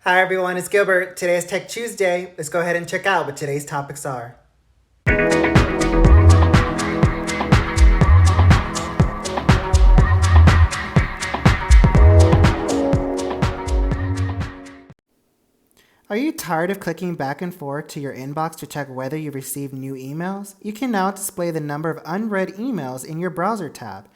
Hi everyone, it's Gilbert. Today is Tech Tuesday. Let's go ahead and check out what today's topics are. Are you tired of clicking back and forth to your inbox to check whether you received new emails? You can now display the number of unread emails in your browser tab.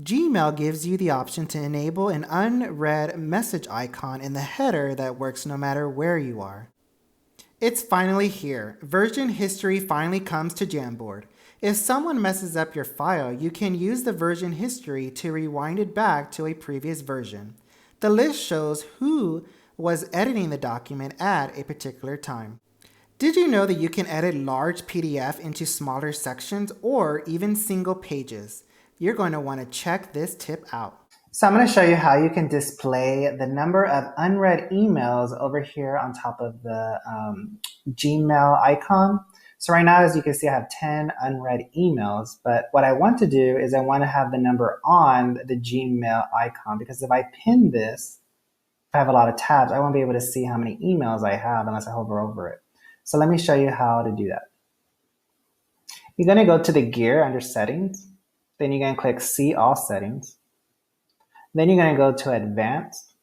Gmail gives you the option to enable an unread message icon in the header that works no matter where you are. It's finally here. Version history finally comes to Jamboard. If someone messes up your file, you can use the version history to rewind it back to a previous version. The list shows who was editing the document at a particular time. Did you know that you can edit large PDF into smaller sections or even single pages? You're going to want to check this tip out. So I'm going to show you how you can display the number of unread emails over here on top of the Gmail icon. So right now, as you can see, I have 10 unread emails, but what I want to do is I want to have the number on the Gmail icon, because if I pin this, if I have a lot of tabs, I won't be able to see how many emails I have unless I hover over it. So let me show you how to do that. You're going to go to the gear under settings, then you're going to click see all settings. Then you're going to go to advanced.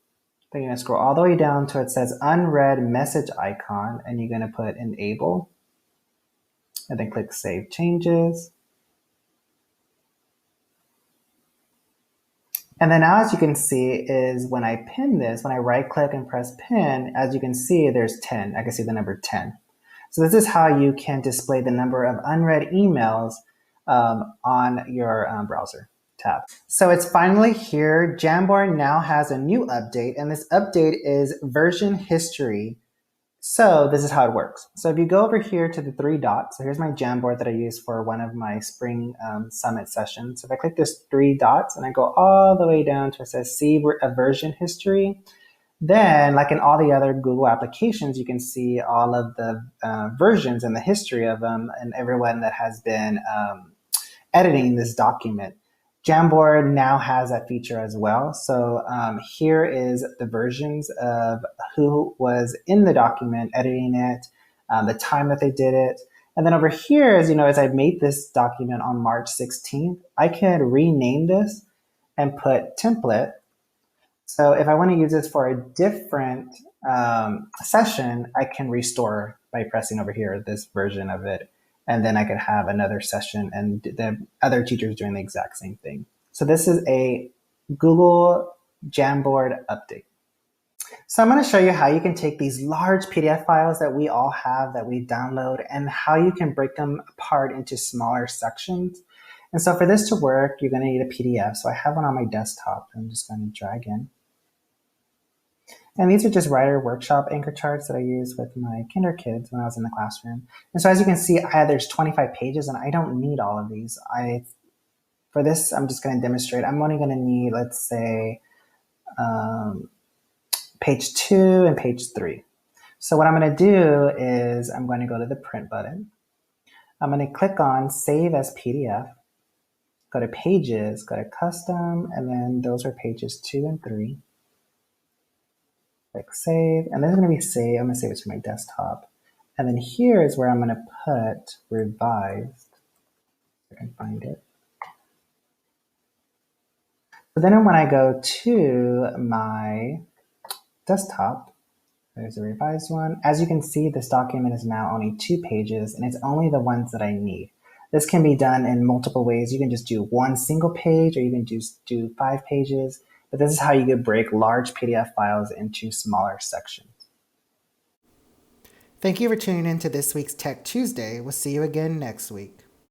Then you're going to scroll all the way down to it says unread message icon, and you're going to put enable. And then click save changes. And then now, as you can see, is when I pin this, when I right click and press pin, as you can see, there's 10. I can see the number 10. So this is how you can display the number of unread emails on your browser tab. So it's finally here. Jamboard now has a new update, and this update is version history. So this is how it works. So if you go over here to the three dots, so here's my Jamboard that I use for one of my spring summit sessions. So if I click this three dots and I go all the way down to it says see a version history, then like in all the other Google applications, you can see all of the versions and the history of them and everyone that has been editing this document. Jamboard now has that feature as well. So here is the versions of who was in the document editing it, the time that they did it. And then over here, as you know, as I made this document on March 16th, I can rename this and put template. So if I want to use this for a different session, I can restore by pressing over here this version of it. And then I could have another session and the other teachers doing the exact same thing. So this is a Google Jamboard update. So I'm going to show you how you can take these large PDF files that we all have, that we download, and how you can break them apart into smaller sections. And so for this to work, you're going to need a PDF. So I have one on my desktop. I'm just going to drag in. And these are just writer workshop anchor charts that I use with my kinder kids when I was in the classroom. And so as you can see, there's 25 pages, and I don't need all of these. For this, I'm just going to demonstrate. I'm only going to need, let's say, page 2 and page 3. So what I'm going to do is I'm going to go to the print button. I'm going to click on Save as PDF. Go to Pages, go to Custom, and then those are pages 2 and 3. Click Save, and this is going to be saved. I'm going to save it to my desktop. And then here is where I'm going to put Revised. If I can find it. So then when I go to my desktop, there's a revised one. As you can see, this document is now only 2 pages, and it's only the ones that I need. This can be done in multiple ways. You can just do one single page, or you can just do 5 pages. But this is how you could break large PDF files into smaller sections. Thank you for tuning in to this week's Tech Tuesday. We'll see you again next week.